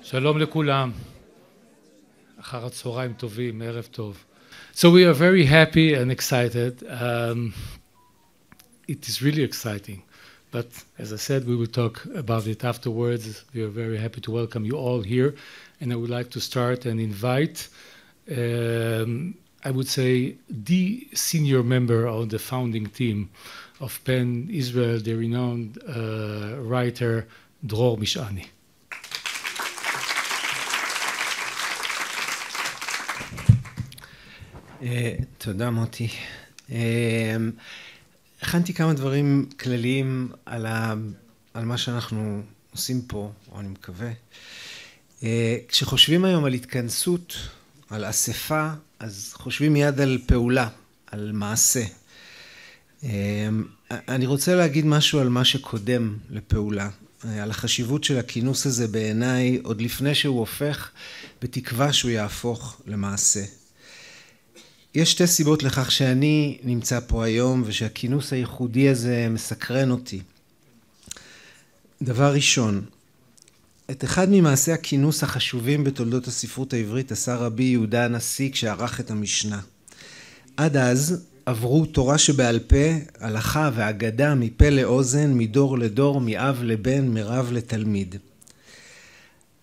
שלום לכולם. אחר הצהריים טובים, ערב טוב. So we are very happy and excited. It is really exciting. But as I said, we will talk about it afterwards. We are very happy to welcome you all here. And I would like to start and invite, I would say, the senior member of the founding team of PEN Israel, the renowned writer, דרור משעני. תודה מוטי. הכנתי כמה דברים כלליים על מה שאנחנו עושים פה, או אני מקווה. כשחושבים היום על התכנסות, על אספה, אז חושבים מיד על פעולה, על מעשה. אני רוצה להגיד משהו על מה שקודם לפעולה, על החשיבות של הכינוס הזה בעיניי, עוד לפני שהוא הופך, בתקווה שהוא יהפוך למעשה. יש שתי סיבות לכך שאני נמצא פה היום ושהכינוס הייחודי הזה מסקרן אותי. דבר ראשון, את אחד ממעשי הכינוס החשובים בתולדות הספרות העברית עשה רבי יהודה הנשיא כשערך את המשנה. עד אז עברו תורה שבעל פה, הלכה ואגדה מפה לאוזן, מדור לדור, מאב לבן, מרב לתלמיד.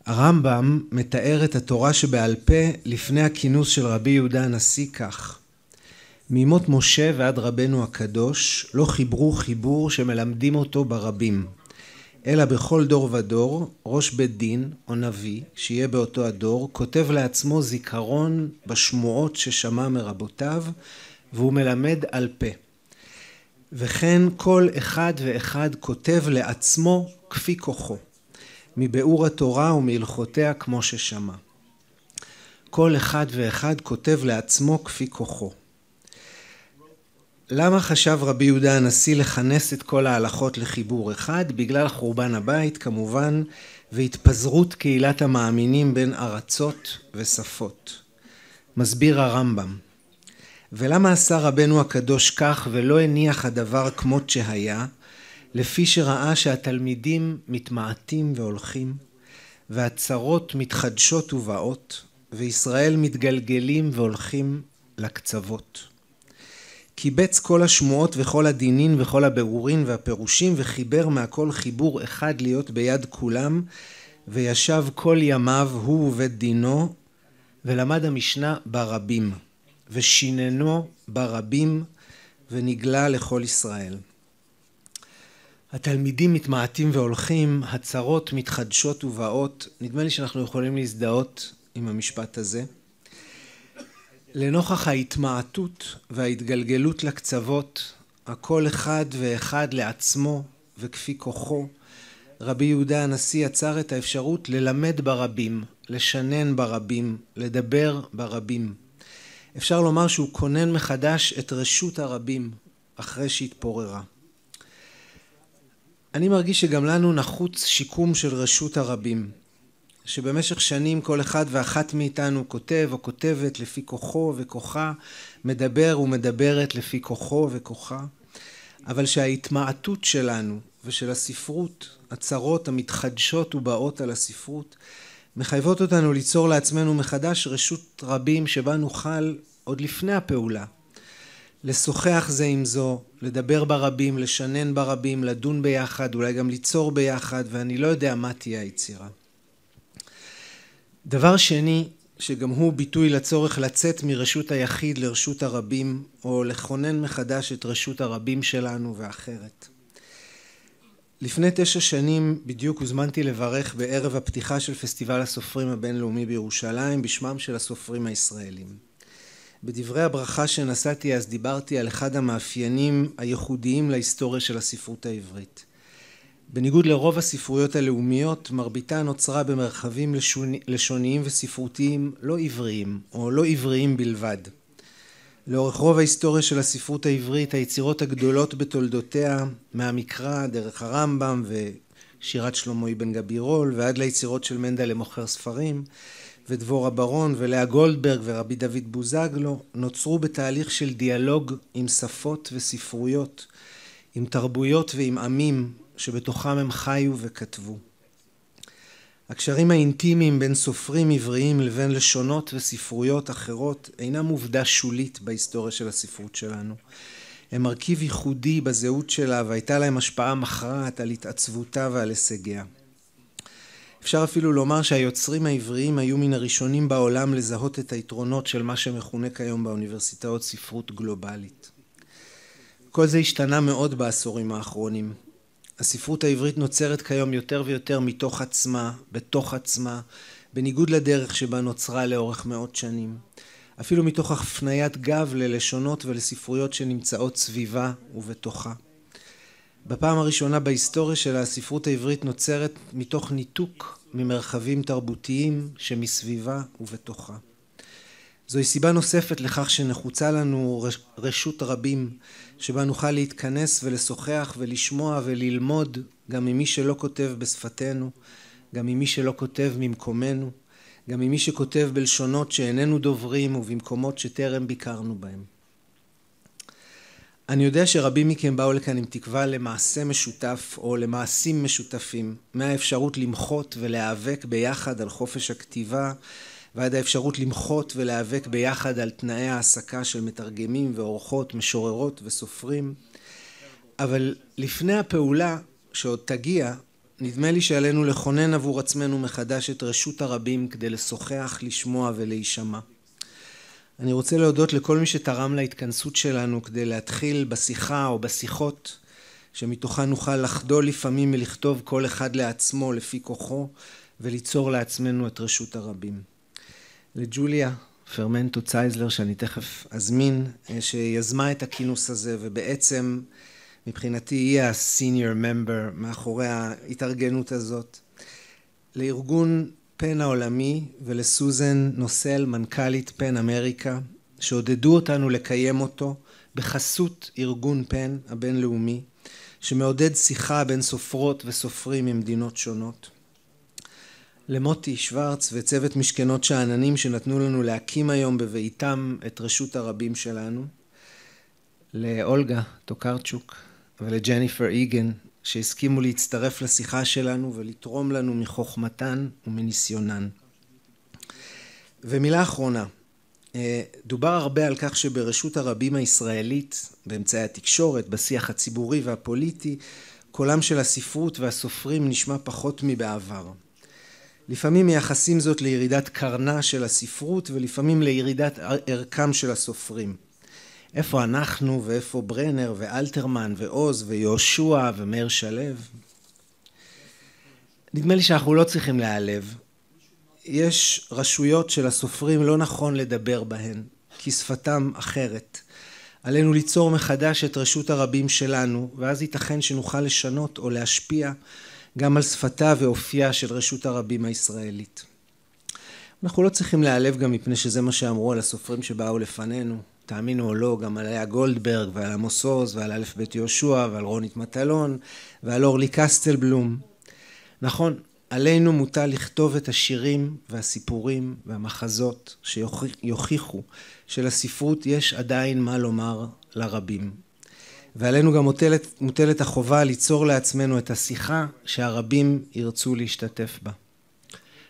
הרמב"ם מתאר את התורה שבעל פה לפני הכינוס של רבי יהודה הנשיא כך: מימות משה ועד רבנו הקדוש לא חיברו חיבור שמלמדים אותו ברבים, אלא בכל דור ודור ראש בית דין או נביא שיהיה באותו הדור כותב לעצמו זיכרון בשמועות ששמע מרבותיו, והוא מלמד על פה. וכן כל אחד ואחד כותב לעצמו כפי כוחו, מביאור התורה ומהלכותיה כמו ששמע. כל אחד ואחד כותב לעצמו כפי כוחו. למה חשב רבי יהודה הנשיא לכנס את כל ההלכות לחיבור אחד? בגלל חורבן הבית כמובן, והתפזרות קהילת המאמינים בין ארצות ושפות. מסביר הרמב"ם. ולמה עשה רבנו הקדוש כך ולא הניח הדבר כמות שהיה? לפי שראה שהתלמידים מתמעטים והולכים, והצרות מתחדשות ובאות, וישראל מתגלגלים והולכים לקצוות. קיבץ כל השמועות וכל הדינין וכל הבירורים והפירושים, וחיבר מהכל חיבור אחד להיות ביד כולם, וישב כל ימיו הוא ובית דינו, ולמד המשנה ברבים, ושיננו ברבים, ונגלה לכל ישראל. התלמידים מתמעטים והולכים, הצרות מתחדשות ובאות. נדמה לי שאנחנו יכולים להזדהות עם המשפט הזה. לנוכח ההתמעטות וההתגלגלות לקצוות, הכל אחד ואחד לעצמו וכפי כוחו, רבי יהודה הנשיא יצר את האפשרות ללמד ברבים, לשנן ברבים, לדבר ברבים. אפשר לומר שהוא כונן מחדש את רשות הרבים אחרי שהתפוררה. אני מרגיש שגם לנו נחוץ שיקום של רשות הרבים, שבמשך שנים כל אחד ואחת מאיתנו כותב או כותבת לפי כוחו וכוחה, מדבר ומדברת לפי כוחו וכוחה, אבל שההתמעטות שלנו ושל הספרות, הצרות המתחדשות ובאות על הספרות, מחייבות אותנו ליצור לעצמנו מחדש רשות רבים שבה נוכל עוד לפני הפעולה, לשוחח זה עם זו, לדבר ברבים, לשנן ברבים, לדון ביחד, אולי גם ליצור ביחד, ואני לא יודע מה תהיה היצירה. דבר שני, שגם הוא ביטוי לצורך לצאת מרשות היחיד לרשות הרבים, או לכונן מחדש את רשות הרבים שלנו ואחרת. לפני 9 שנים בדיוק הוזמנתי לברך בערב הפתיחה של פסטיבל הסופרים הבינלאומי בירושלים, בשמם של הסופרים הישראלים. בדברי הברכה שנשאתי אז דיברתי על אחד המאפיינים הייחודיים להיסטוריה של הספרות העברית. בניגוד לרוב הספרויות הלאומיות, מרביתה נוצרה במרחבים לשוניים וספרותיים לא עבריים, או לא עבריים בלבד. לאורך רוב ההיסטוריה של הספרות העברית, היצירות הגדולות בתולדותיה, מהמקרא, דרך הרמב"ם ושירת שלמה אבן גבירול, ועד ליצירות של מנדל למוכר ספרים, ודבורה ברון ולאה גולדברג ורבי דוד בוזגלו, נוצרו בתהליך של דיאלוג עם שפות וספרויות, עם תרבויות ועם עמים שבתוכם הם חיו וכתבו. הקשרים האינטימיים בין סופרים עבריים לבין לשונות וספרויות אחרות אינם עובדה שולית בהיסטוריה של הספרות שלנו. הם מרכיב ייחודי בזהות שלה והייתה להם השפעה מכרעת על התעצבותה ועל הישגיה. אפשר אפילו לומר שהיוצרים העבריים היו מן הראשונים בעולם לזהות את היתרונות של מה שמכונה כיום באוניברסיטאות ספרות גלובלית. כל זה השתנה מאוד בעשורים האחרונים. הספרות העברית נוצרת כיום יותר ויותר מתוך עצמה, בתוך עצמה, בניגוד לדרך שבה נוצרה לאורך מאות שנים. אפילו מתוך הפניית גב ללשונות ולספרויות שנמצאות סביבה ובתוכה. בפעם הראשונה בהיסטוריה שלה הספרות העברית נוצרת מתוך ניתוק ממרחבים תרבותיים שמסביבה ובתוכה. זוהי סיבה נוספת לכך שנחוצה לנו רשות רבים שבה נוכל להתכנס ולשוחח ולשמוע וללמוד גם ממי שלא כותב בשפתנו, גם ממי שלא כותב ממקומנו, גם ממי שכותב בלשונות שאיננו דוברים ובמקומות שטרם ביקרנו בהם. אני יודע שרבים מכם באו לכאן עם תקווה למעשה משותף או למעשים משותפים, מהאפשרות למחות ולהיאבק ביחד על חופש הכתיבה, ועד האפשרות למחות ולהיאבק ביחד על תנאי העסקה של מתרגמים ועורכות, משוררות וסופרים. אבל לפני הפעולה שעוד תגיע, נדמה לי שעלינו לכונן עבור עצמנו מחדש את רשות הרבים כדי לשוחח, לשמוע ולהישמע. אני רוצה להודות לכל מי שתרם להתכנסות שלנו כדי להתחיל בשיחה או בשיחות שמתוכה נוכל לחדול לפעמים ולכתוב כל אחד לעצמו לפי כוחו וליצור לעצמנו את רשות הרבים. לג'וליה פרמנטו צייזלר שאני תכף אזמין, שיזמה את הכינוס הזה ובעצם מבחינתי היא ה-senior member מאחורי ההתארגנות הזאת. לארגון פן העולמי ולסוזן נוסל מנכ"לית פן אמריקה שעודדו אותנו לקיים אותו בחסות ארגון פן הבינלאומי שמעודד שיחה בין סופרות וסופרים ממדינות שונות. למוטי שוורץ וצוות משכנות שאננים שנתנו לנו להקים היום בביתם את רשות הרבים שלנו. לאולגה טוקרצ'וק ולג'ניפר איגן שהסכימו להצטרף לשיחה שלנו ולתרום לנו מחוכמתן ומניסיונן. ומילה אחרונה, דובר הרבה על כך שברשות הרבים הישראלית, באמצעי התקשורת, בשיח הציבורי והפוליטי, קולם של הספרות והסופרים נשמע פחות מבעבר. לפעמים מייחסים זאת לירידת קרנה של הספרות ולפעמים לירידת ערכם של הסופרים. איפה אנחנו ואיפה ברנר ואלתרמן ועוז ויהושע ומאיר שלו? נדמה לי שאנחנו לא צריכים להיעלב. יש רשויות של הסופרים לא נכון לדבר בהן, כי שפתם אחרת. עלינו ליצור מחדש את רשות הרבים שלנו, ואז ייתכן שנוכל לשנות או להשפיע גם על שפתה ואופייה של רשות הרבים הישראלית. אנחנו לא צריכים להיעלב גם מפני שזה מה שאמרו על הסופרים שבאו לפנינו. תאמינו או לא, גם על לאה גולדברג ועל עמוס עוז ועל א' ב' יהושע ועל רונית מטלון ועל אורלי קסטלבלום. נכון, עלינו מוטל לכתוב את השירים והסיפורים והמחזות שיוכיחו שלספרות יש עדיין מה לומר לרבים. ועלינו גם מוטלת החובה ליצור לעצמנו את השיחה שהרבים ירצו להשתתף בה.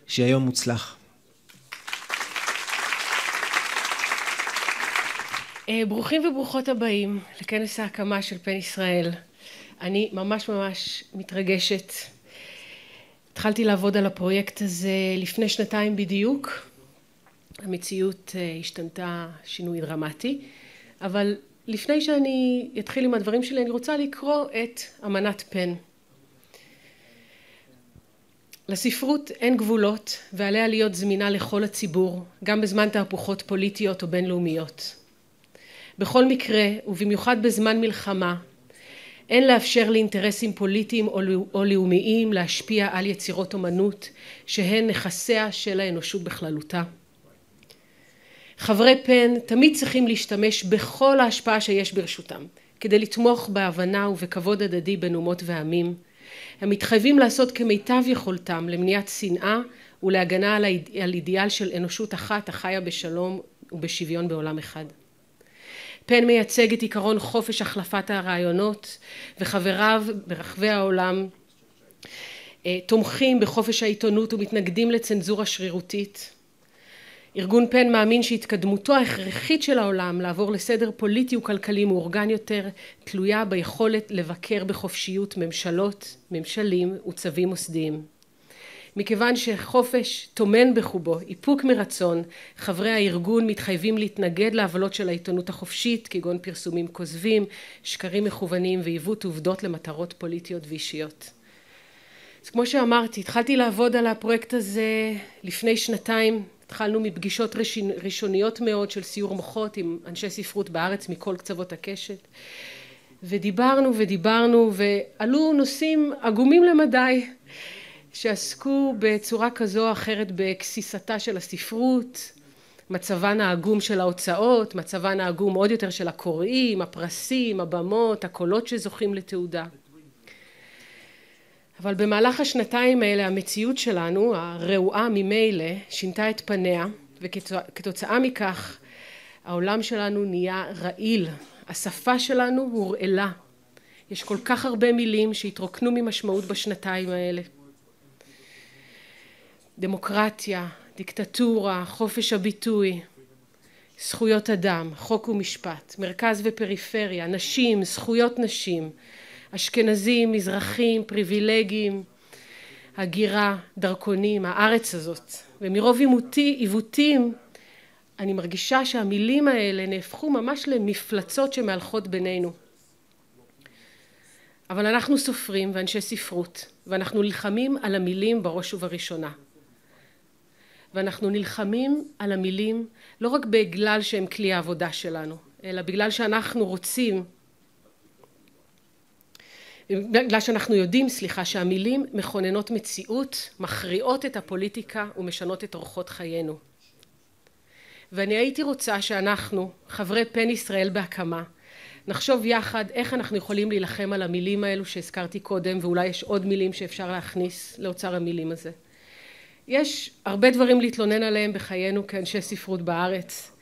שיום מוצלח. ברוכים וברוכות הבאים לכנס ההקמה של פן ישראל. אני ממש מתרגשת. התחלתי לעבוד על הפרויקט הזה לפני 2 בדיוק. המציאות השתנתה שינוי דרמטי, אבל לפני שאני אתחיל עם הדברים שלי, אני רוצה לקרוא את אמנת פן. לספרות אין גבולות, ועליה להיות זמינה לכל הציבור, גם בזמן תהפוכות פוליטיות או בינלאומיות. בכל מקרה, ובמיוחד בזמן מלחמה, אין לאפשר לאינטרסים פוליטיים או לאומיים להשפיע על יצירות אומנות, שהן נכסיה של האנושות בכללותה. חברי פן תמיד צריכים להשתמש בכל ההשפעה שיש ברשותם, כדי לתמוך בהבנה ובכבוד הדדי בין אומות ועמים. הם מתחייבים לעשות כמיטב יכולתם למניעת שנאה ולהגנה על אידיאל של אנושות אחת החיה בשלום ובשוויון בעולם אחד. פן מייצג את עיקרון חופש החלפת הרעיונות, וחבריו ברחבי העולם תומכים בחופש העיתונות ומתנגדים לצנזורה שרירותית. ארגון פן מאמין שהתקדמותו ההכרחית של העולם לעבור לסדר פוליטי וכלכלי מאורגן יותר תלויה ביכולת לבקר בחופשיות ממשלות, ממשלים וצווים מוסדיים. מכיוון שחופש טומן בחובו איפוק מרצון, חברי הארגון מתחייבים להתנגד לעוולות של העיתונות החופשית, כגון פרסומים כוזבים, שקרים מכוונים ועיוות עובדות למטרות פוליטיות ואישיות. אז כמו שאמרתי, התחלתי לעבוד על הפרויקט הזה לפני שנתיים. התחלנו מפגישות ראשוניות מאוד של סיור מוחות עם אנשי ספרות בארץ מכל קצוות הקשת. ודיברנו ועלו נושאים עגומים למדי שעסקו בצורה כזו או אחרת בכסיסתה של הספרות, מצבן העגום של ההוצאות, מצבן העגום עוד יותר של הקוראים, הפרסים, הבמות, הקולות שזוכים לתעודה. אבל במהלך השנתיים האלה המציאות שלנו, הרעועה ממילא, שינתה את פניה, וכתוצאה מכך העולם שלנו נהיה רעיל, השפה שלנו הורעלה. יש כל כך הרבה מילים שהתרוקנו ממשמעות בשנתיים האלה. דמוקרטיה, דיקטטורה, חופש הביטוי, זכויות אדם, חוק ומשפט, מרכז ופריפריה, נשים, זכויות נשים, אשכנזים, מזרחים, פריבילגים, הגירה, דרכונים, הארץ הזאת. ומרוב עיוותים אני מרגישה שהמילים האלה נהפכו ממש למפלצות שמהלכות בינינו. אבל אנחנו סופרים ואנשי ספרות, ואנחנו נלחמים על המילים בראש ובראשונה. ואנחנו נלחמים על המילים לא רק בגלל שהם כלי העבודה שלנו, אלא בגלל שאנחנו רוצים, בגלל שאנחנו יודעים, שהמילים מכוננות מציאות, מכריעות את הפוליטיקה ומשנות את אורחות חיינו. ואני הייתי רוצה שאנחנו, חברי פן ישראל בהקמה, נחשוב יחד איך אנחנו יכולים להילחם על המילים האלו שהזכרתי קודם, ואולי יש עוד מילים שאפשר להכניס לאוצר המילים הזה. יש הרבה דברים להתלונן עליהם בחיינו כאנשי ספרות בארץ,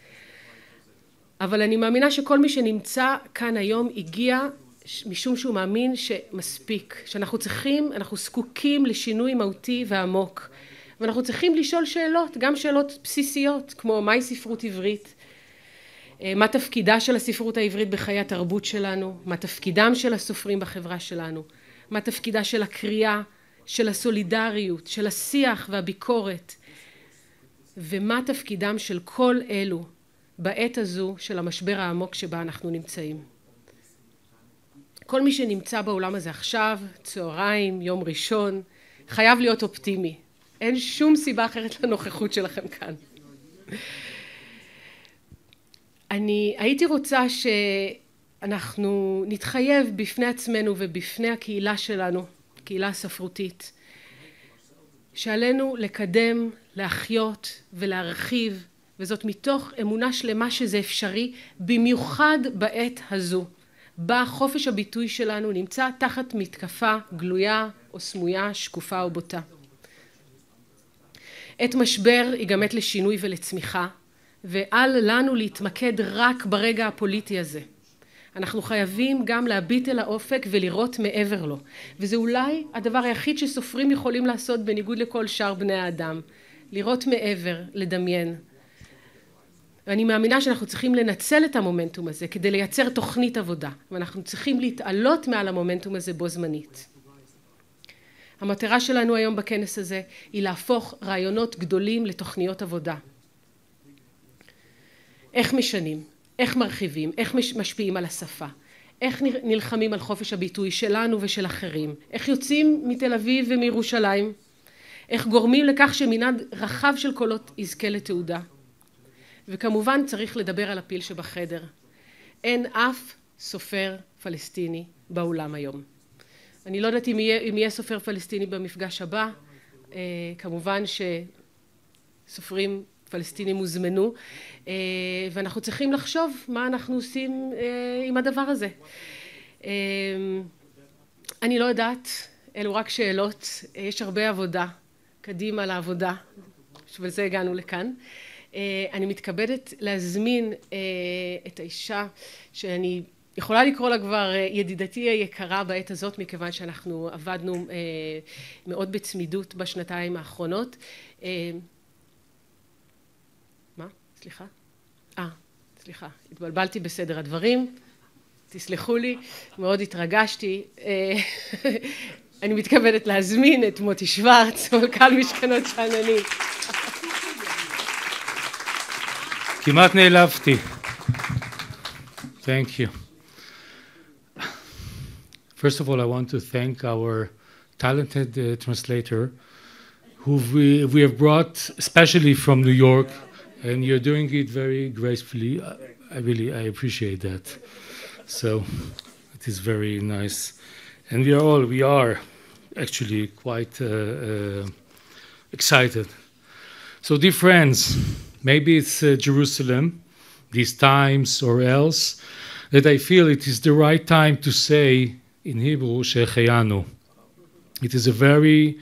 אבל אני מאמינה שכל מי שנמצא כאן היום הגיע משום שהוא מאמין שמספיק, אנחנו זקוקים לשינוי מהותי ועמוק, ואנחנו צריכים לשאול שאלות, גם שאלות בסיסיות, כמו מהי ספרות עברית, מה תפקידה של הספרות העברית בחיי התרבות שלנו, מה תפקידם של הסופרים בחברה שלנו, מה תפקידה של הקריאה, של הסולידריות, של השיח והביקורת, ומה תפקידם של כל אלו בעת הזו של המשבר העמוק שבה אנחנו נמצאים. כל מי שנמצא בעולם הזה עכשיו, צהריים, יום ראשון, חייב להיות אופטימי. אין שום סיבה אחרת לנוכחות שלכם כאן. אני הייתי רוצה שאנחנו נתחייב בפני עצמנו ובפני הקהילה שלנו, קהילה ספרותית, שעלינו לקדם, להחיות ולהרחיב, וזאת מתוך אמונה שלמה שזה אפשרי, במיוחד בעת הזו, בה חופש הביטוי שלנו נמצא תחת מתקפה גלויה או סמויה, שקופה או בוטה. עת משבר היא גם עת לשינוי ולצמיחה, ואל לנו להתמקד רק ברגע הפוליטי הזה. אנחנו חייבים גם להביט אל האופק ולראות מעבר לו, וזה אולי הדבר היחיד שסופרים יכולים לעשות בניגוד לכל שאר בני האדם, לראות מעבר, לדמיין. ואני מאמינה שאנחנו צריכים לנצל את המומנטום הזה כדי לייצר תוכנית עבודה, ואנחנו צריכים להתעלות מעל המומנטום הזה בו זמנית. המטרה שלנו היום בכנס הזה היא להפוך רעיונות גדולים לתוכניות עבודה. איך משנים, איך מרחיבים, איך משפיעים על השפה, איך נלחמים על חופש הביטוי שלנו ושל אחרים, איך יוצאים מתל אביב ומירושלים, איך גורמים לכך שמנעד רחב של קולות יזכה לתעודה. וכמובן צריך לדבר על הפיל שבחדר. אין אף סופר פלסטיני באולם היום. אני לא יודעת אם יהיה סופר פלסטיני במפגש הבא, כמובן שסופרים פלסטינים הוזמנו, ואנחנו צריכים לחשוב מה אנחנו עושים עם הדבר הזה. אני לא יודעת, אלו רק שאלות, יש הרבה עבודה, קדימה לעבודה, ובזה הגענו לכאן. אני מתכבדת להזמין את האישה שאני יכולה לקרוא לה כבר ידידתי היקרה בעת הזאת, מכיוון שאנחנו עבדנו מאוד בצמידות בשנתיים האחרונות. מה? סליחה? סליחה, התבלבלתי בסדר הדברים, תסלחו לי, מאוד התרגשתי. אני מתכוונת להזמין את מוטי שוורץ, מנכ"ל משכנות שאננים. כמעט נעלבתי. Thank you. First of all, I want to thank our talented translator, who we have brought especially from New York, and you're doing it very gracefully. I appreciate that. So it is very nice. And we are actually quite excited. So dear friends, maybe it's Jerusalem, these times or else, that I feel it is the right time to say in Hebrew, Shehecheyanu. It is a very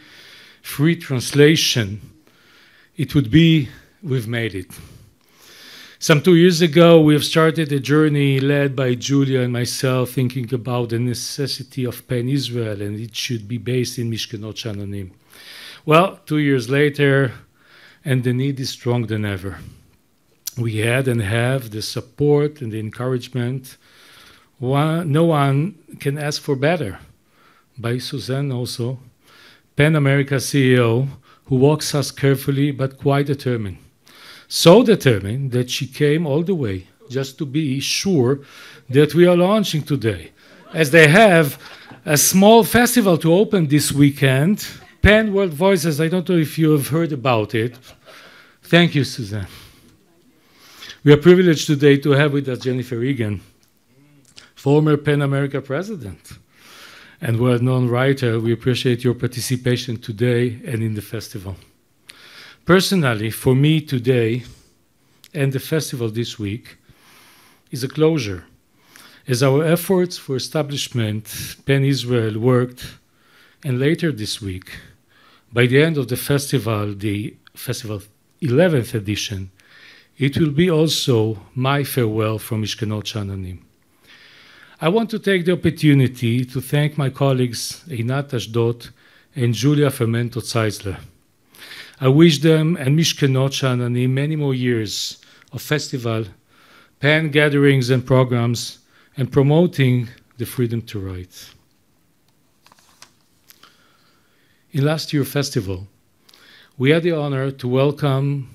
free translation. It would be, we've made it. Some 2 years ago, we have started a journey led by Julia and myself, thinking about the necessity of Pen Israel, and it should be based in Mishkenot Shananim. Well, 2 years later, and the need is stronger than ever. We had and have the support and the encouragement. No one can ask for better. By Suzanne also, Pen America CEO, who walks us carefully but quite determined. So determined that she came all the way just to be sure that we are launching today. As they have a small festival to open this weekend, Pen World Voices, I don't know if you have heard about it. Thank you, Suzanne. We are privileged today to have with us Jennifer Egan, former Pen America president and well-known writer. We appreciate your participation today and in the festival. Personally, for me today and the festival this week is a closure, as our efforts for establishment Pen Israel worked, and later this week, by the end of the festival 11th edition, it will be also my farewell from Mishkenot Shananim. I want to take the opportunity to thank my colleagues Einat Ashdod and Julia Fermento-Zeisler. I wish them and Mishkenot Shananim many more years of festival, Pen gatherings and programs, and promoting the freedom to write. In last year's festival, we had the honor to welcome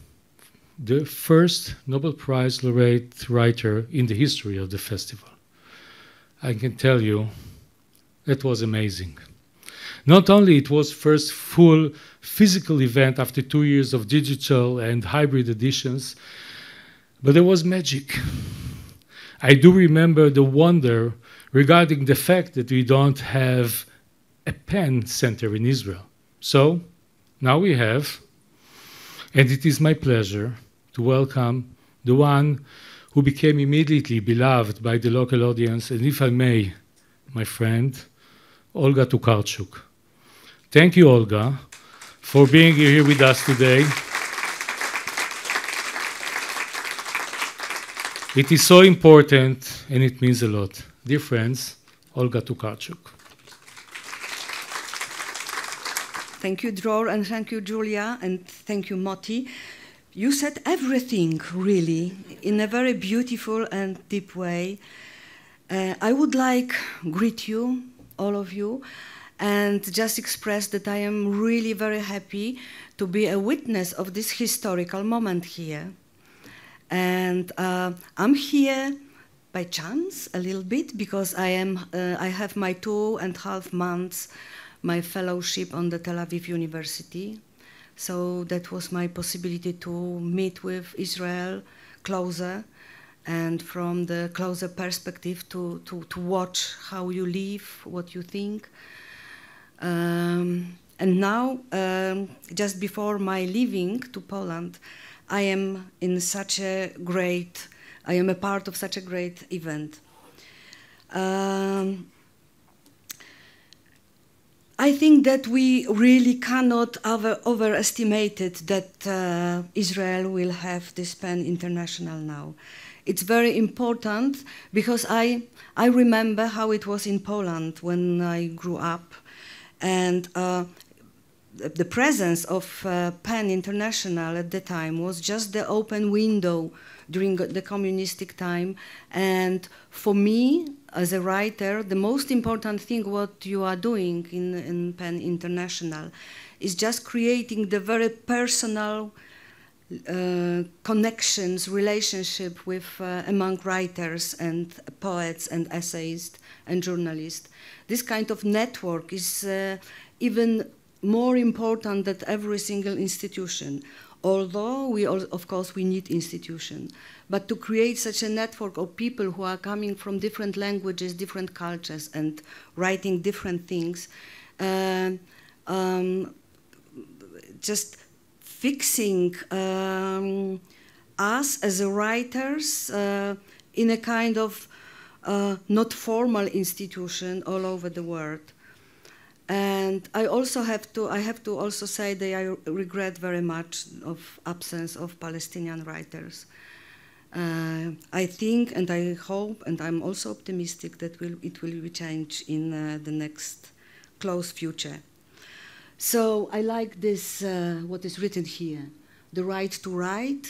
the first Nobel Prize laureate writer in the history of the festival. I can tell you that was amazing. Not only it was first full physical event after 2 years of digital and hybrid editions, but there was magic. I do remember the wonder regarding the fact that we don't have a pen center in Israel. So now we have, and it is my pleasure to welcome the one who became immediately beloved by the local audience, and if I may, my friend, Olga Tokarczuk. Thank you, Olga, for being here with us today. It is so important, and it means a lot. Dear friends, Olga Tokarczuk. Thank you, Dror, and thank you, Julia, and thank you, Moti. You said everything, really, in a very beautiful and deep way. I would like greet you, all of you, and just express that I am really very happy to be a witness of this historical moment here. And I'm here by chance a little bit because I have my 2.5 months, my fellowship on the Tel Aviv University. So that was my possibility to meet with Israel closer, and from the closer perspective to watch how you live, what you think. And now, just before my leaving to Poland, I am a part of such a great event. I think that we really cannot overestimate it that Israel will have this Pen International now. it's very important because I remember how it was in Poland when I grew up, and the presence of PEN International at the time was just the open window during the communistic time. And for me, as a writer, the most important thing what you are doing in PEN International is just creating the very personal connections, relationship with among writers and poets and essayists and journalists. This kind of network is even more important than every single institution. Although of course we need institutions, but to create such a network of people who are coming from different languages, different cultures, and writing different things, just fixing us as writers in a kind of not formal institution all over the world. And I have to also say that I regret very much of absence of Palestinian writers. I think and I hope and I'm also optimistic that it will be changed in the next close future. So I like this, what is written here: the right to write,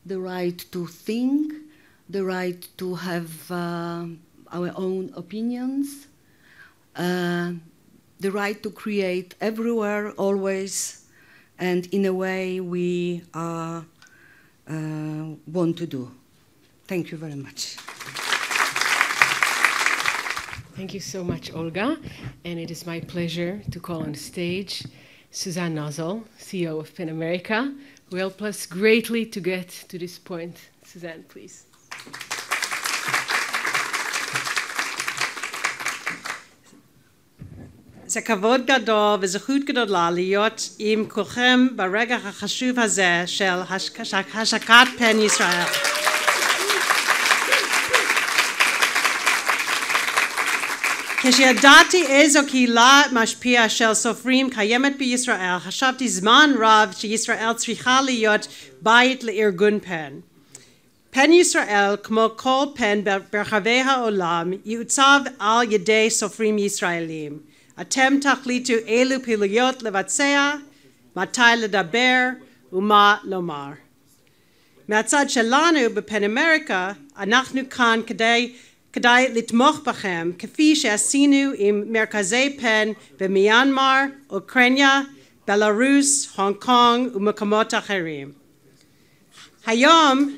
the right to think, the right to have our own opinions, the right to create everywhere, always, and in a way we want to do. Thank you very much. Thank you so much, Olga. And it is my pleasure to call on stage Suzanne Nozzle, CEO of PEN America, who helped us greatly to get to this point. Suzanne, please. זה כבוד גדול וזה זכות גדולה להיות עם כולכם ברגע החשוב הזה של השקת פן ישראל. כשידעתי איזו קהילה משפיעה של סופרים קיימת בישראל, חשבתי זמן רב שישראל צריכה להיות בית לארגון פן. פן ישראל, כמו כל פן ברחבי העולם, יעוצב על ידי סופרים ישראלים. אתם תחליטו אילו פעילויות לבצע, מתי לדבר ומה לומר. מהצד שלנו בפן אמריקה, אנחנו כאן כדי לתמוך בכם, כפי שעשינו עם מרכזי פן במיינמר, אוקראינה, בלרוס, הונג קונג ומקומות אחרים. היום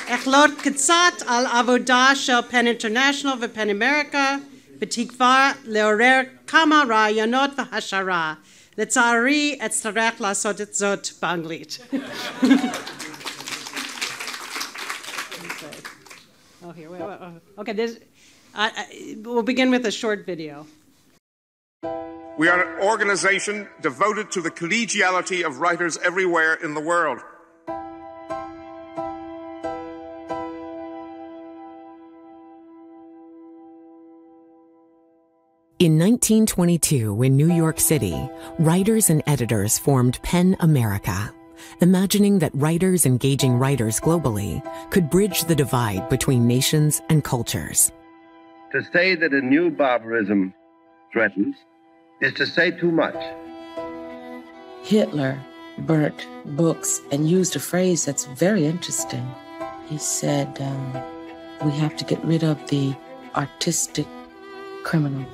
אחלוט קצת על עבודה של פן אינטרנשיונל ופן אמריקה, בתקווה לעורר כמה רעיונות והשערה. לצערי, אצטרך לעשות את זאת באנגלית. Okay, we'll begin with a short video. We are an organization devoted to the collegiality of writers everywhere in the world. In 1922, in New York City, writers and editors formed PEN America, imagining that writers engaging writers globally could bridge the divide between nations and cultures. To say that a new barbarism threatens is to say too much. Hitler burnt books and used a phrase that's very interesting. He said, we have to get rid of the artistic criminal.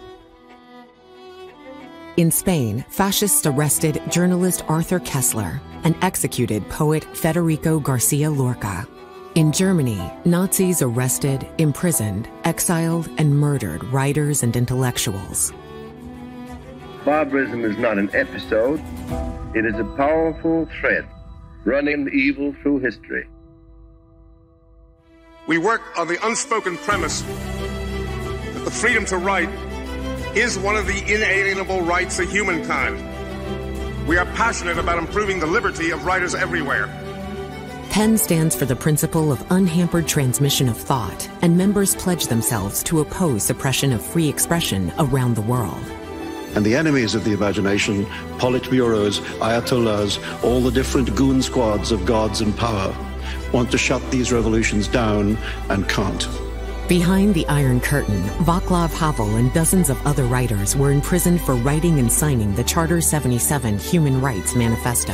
In Spain, fascists arrested journalist Arthur Koestler and executed poet Federico Garcia Lorca. In Germany, Nazis arrested, imprisoned, exiled, and murdered writers and intellectuals. Barbarism is not an episode. It is a powerful thread running evil through history. We work on the unspoken premise that the freedom to write is one of the inalienable rights of humankind. We are passionate about improving the liberty of writers everywhere. PEN stands for the principle of unhampered transmission of thought, and members pledge themselves to oppose suppression of free expression around the world. And the enemies of the imagination, politburos, ayatollahs, all the different goon squads of gods and power, want to shut these revolutions down and can't. Behind the Iron Curtain, Václav Havel and dozens of other writers were imprisoned for writing and signing the Charter 77 Human Rights Manifesto.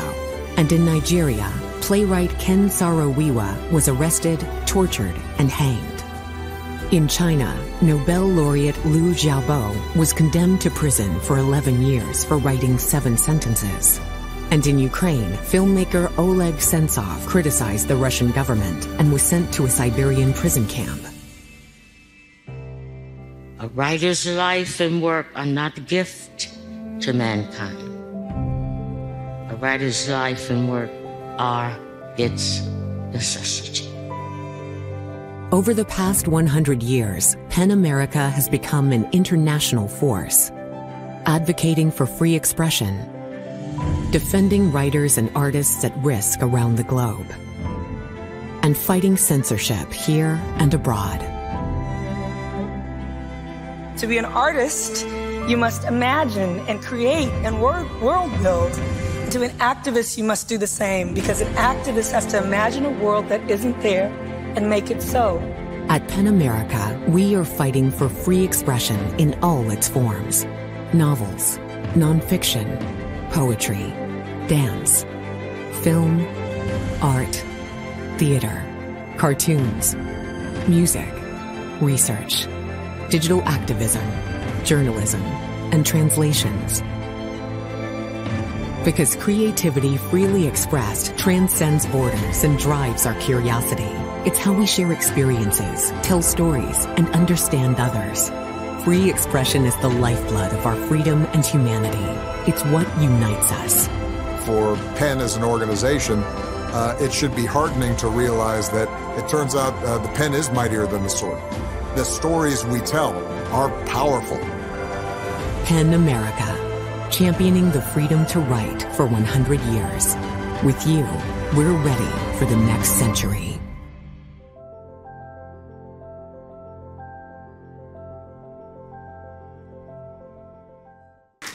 And in Nigeria, playwright Ken Saro-Wiwa was arrested, tortured, and hanged. In China, Nobel laureate Liu Xiaobo was condemned to prison for 11 years for writing 7 sentences. And in Ukraine, filmmaker Oleg Sentsov criticized the Russian government and was sent to a Siberian prison camp. A writer's life and work are not a gift to mankind. A writer's life and work are its necessity. Over the past 100 years, PEN America has become an international force, advocating for free expression, defending writers and artists at risk around the globe, and fighting censorship here and abroad. To be an artist, you must imagine and create and world build. And to be an activist, you must do the same, because an activist has to imagine a world that isn't there and make it so. At PEN America, we are fighting for free expression in all its forms. Novels, nonfiction, poetry, dance, film, art, theater, cartoons, music, research, digital activism, journalism, and translations. Because creativity freely expressed transcends borders and drives our curiosity. It's how we share experiences, tell stories, and understand others. Free expression is the lifeblood of our freedom and humanity. It's what unites us. For PEN as an organization, it should be heartening to realize that it turns out the pen is mightier than the sword. The stories we tell are powerful. PEN America, championing the freedom to write for 100 years. With you, we're ready for the next century.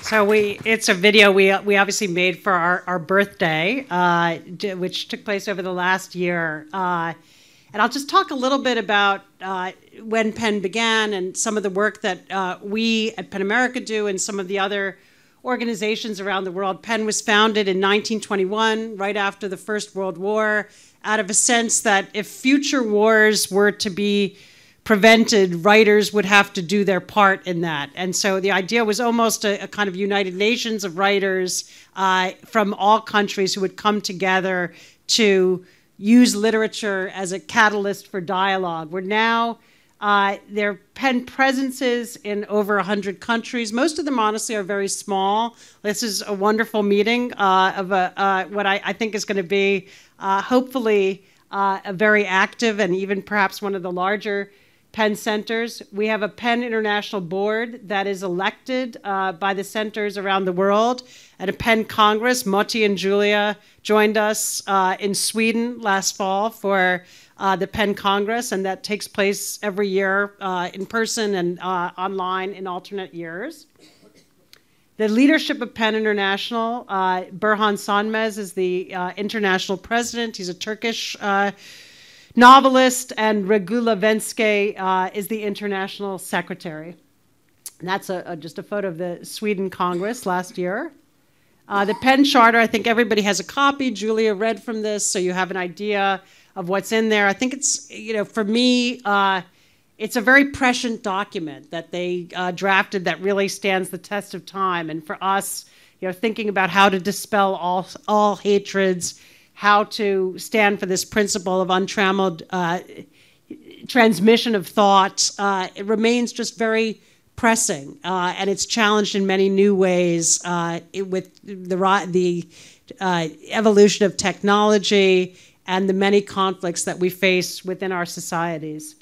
So it's a video we obviously made for our birthday, which took place over the last year. And I'll just talk a little bit about when PEN began and some of the work that we at PEN America do and some of the other organizations around the world. PEN was founded in 1921, right after the First World War, out of a sense that if future wars were to be prevented, writers would have to do their part in that. And so the idea was almost a kind of United Nations of writers from all countries who would come together to use literature as a catalyst for dialogue. We're now, there are PEN presences in over 100 countries. Most of them, honestly, are very small. This is a wonderful meeting of what I think is going to be, hopefully, a very active and even perhaps one of the larger PEN centers. We have a PEN International Board that is elected by the centers around the world. At a PEN Congress, Motti and Julia joined us in Sweden last fall for the PEN Congress, and that takes place every year in person and online in alternate years. The leadership of PEN International, Burhan Sönmez is the international president. He's a Turkish novelist, and Regula Venske is the international secretary. And that's just a photo of the Sweden Congress last year. The PEN Charter, I think everybody has a copy. Julia read from this, so you have an idea of what's in there. I think it's, for me, it's a very prescient document that they drafted that really stands the test of time. And for us, thinking about how to dispel all hatreds, how to stand for this principle of untrammeled transmission of thought, it remains just very pressing, and it's challenged in many new ways with the evolution of technology and the many conflicts that we face within our societies.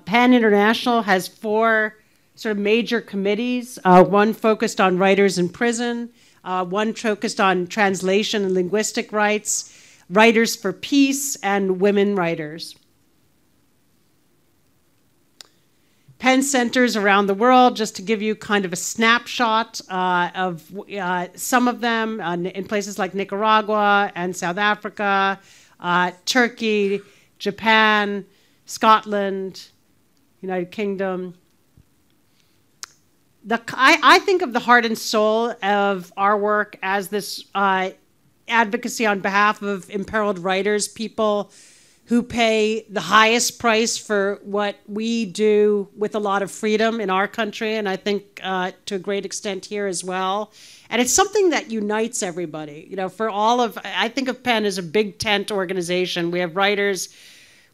PEN International has 4 sort of major committees, one focused on writers in prison, one focused on translation and linguistic rights, Writers for Peace, and women writers. PEN centers around the world, just to give you kind of a snapshot of some of them in places like Nicaragua and South Africa, Turkey, Japan, Scotland, United Kingdom. I think of the heart and soul of our work as this advocacy on behalf of imperiled writers, people who pay the highest price for what we do with a lot of freedom in our country, and I think to a great extent here as well. And it's something that unites everybody. For all of, I think of PEN as a big tent organization. We have writers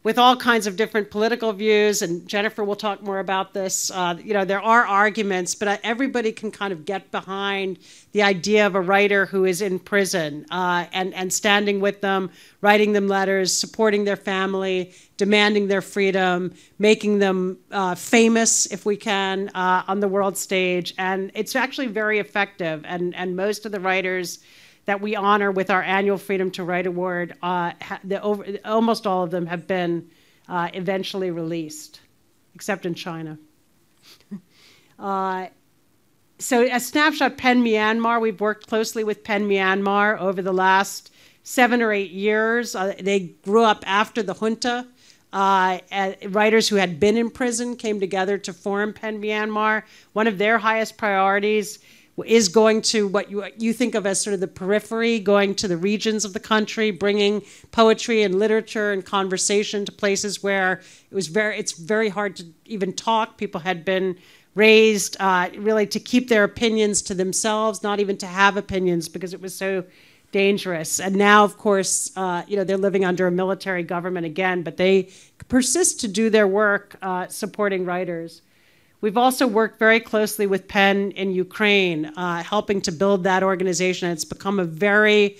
with all kinds of different political views, and Jennifer will talk more about this. There are arguments, but everybody can kind of get behind the idea of a writer who is in prison and standing with them, writing them letters, supporting their family, demanding their freedom, making them famous, if we can, on the world stage. And it's actually very effective, and most of the writers that we honor with our annual Freedom to Write Award, almost all of them have been eventually released, except in China. So a snapshot, PEN Myanmar, we've worked closely with PEN Myanmar over the last 7 or 8 years. They grew up after the junta. Writers who had been in prison came together to form PEN Myanmar. One of their highest priorities is going to what you think of as sort of the periphery, going to the regions of the country, bringing poetry and literature and conversation to places where it's very hard to even talk. People had been raised really to keep their opinions to themselves, not even to have opinions because it was so dangerous. And now, of course, they're living under a military government again, but they persist to do their work supporting writers. We've also worked very closely with PEN in Ukraine, helping to build that organization. It's become a very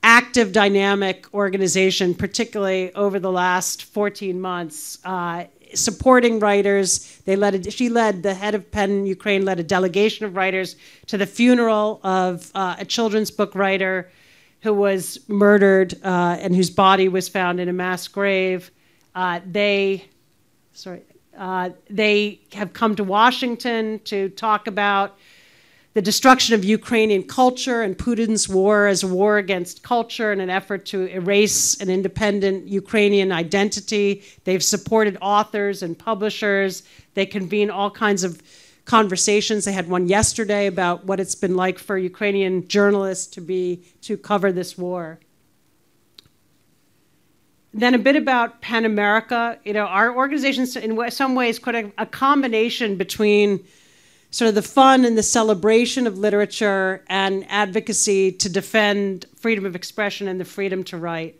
active, dynamic organization, particularly over the last 14 months, supporting writers. The head of PEN Ukraine led a delegation of writers to the funeral of a children's book writer who was murdered and whose body was found in a mass grave. They have come to Washington to talk about the destruction of Ukrainian culture and Putin's war as a war against culture and an effort to erase an independent Ukrainian identity. They've supported authors and publishers. They convene all kinds of conversations. They had one yesterday about what it's been like for Ukrainian journalists to cover this war. Then a bit about PEN America. Our organization's in some ways quite a combination between sort of the fun and the celebration of literature and advocacy to defend freedom of expression and the freedom to write.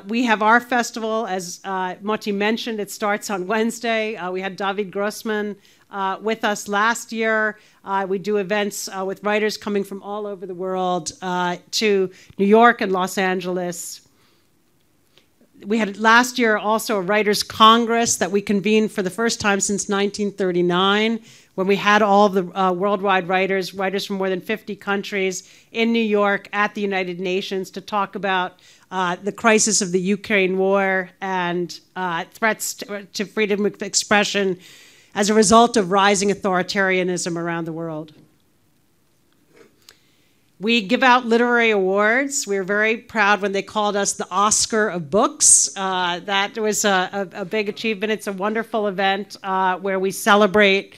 We have our festival, as Moti mentioned. It starts on Wednesday. We had David Grossman with us last year. We do events with writers coming from all over the world to New York and Los Angeles. We had last year also a Writers' Congress that we convened for the first time since 1939, when we had all the worldwide writers from more than 50 countries in New York at the United Nations to talk about the crisis of the Ukraine war and threats to freedom of expression as a result of rising authoritarianism around the world. We give out literary awards. We were very proud when they called us the Oscar of Books. That was a big achievement. It's a wonderful event where we celebrate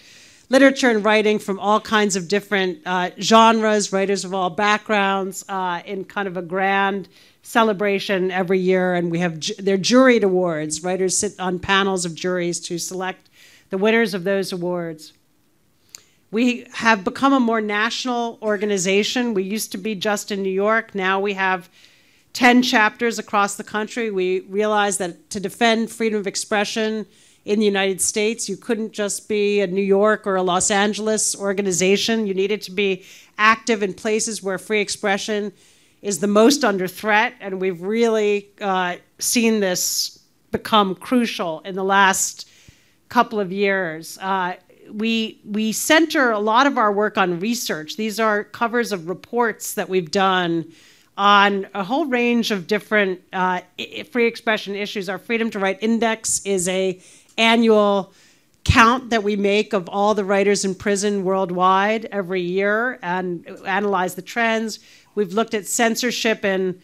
literature and writing from all kinds of different genres, writers of all backgrounds, in kind of a grand celebration every year. And we have they're juried awards. Writers sit on panels of juries to select the winners of those awards. We have become a more national organization. We used to be just in New York. Now we have 10 chapters across the country. We realized that to defend freedom of expression in the United States, you couldn't just be a New York or a Los Angeles organization. You needed to be active in places where free expression is the most under threat. And we've really seen this become crucial in the last couple of years. We center a lot of our work on research. These are covers of reports that we've done on a whole range of different free expression issues. Our Freedom to Write Index is an annual count that we make of all the writers in prison worldwide every year and analyze the trends. We've looked at censorship in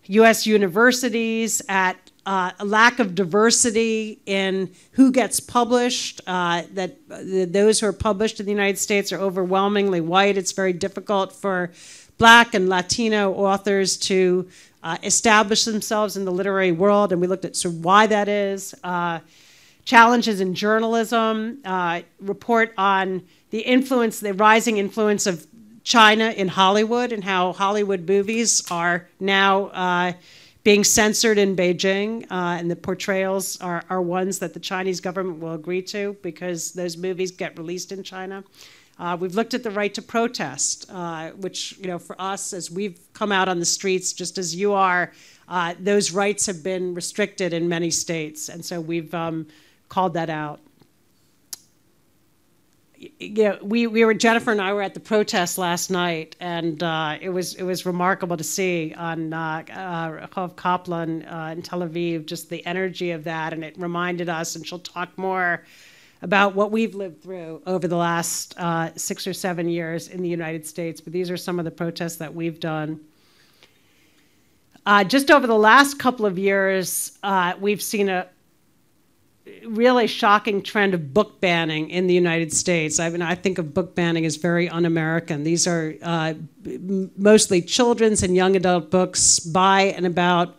U.S. universities, at a lack of diversity in who gets published, that those who are published in the United States are overwhelmingly white. It's very difficult for Black and Latino authors to establish themselves in the literary world, and we looked at sort of why that is. Challenges in journalism, report on the rising influence of China in Hollywood and how Hollywood movies are now being censored in Beijing, and the portrayals are ones that the Chinese government will agree to because those movies get released in China. We've looked at the right to protest, which, for us, as we've come out on the streets, just as you are, those rights have been restricted in many states, and so we've called that out. Jennifer and I were at the protest last night, and it was remarkable to see on Rehov Kaplan in Tel Aviv, just the energy of that, and it reminded us, and she'll talk more about what we've lived through over the last 6 or 7 years in the United States, but these are some of the protests that we've done. Just over the last couple of years, we've seen a really shocking trend of book banning in the United States. I think of book banning as very un-American. These are mostly children's and young adult books by and about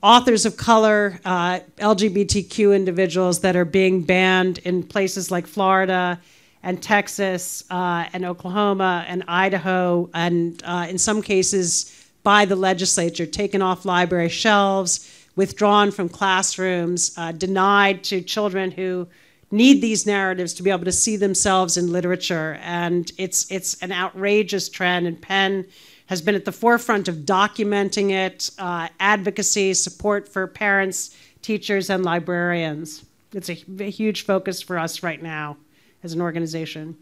authors of color, LGBTQ individuals that are being banned in places like Florida and Texas and Oklahoma and Idaho, and in some cases by the legislature, taken off library shelves, withdrawn from classrooms, denied to children who need these narratives to be able to see themselves in literature. And it's an outrageous trend, and PEN has been at the forefront of documenting it, advocacy, support for parents, teachers, and librarians. It's a huge focus for us right now as an organization.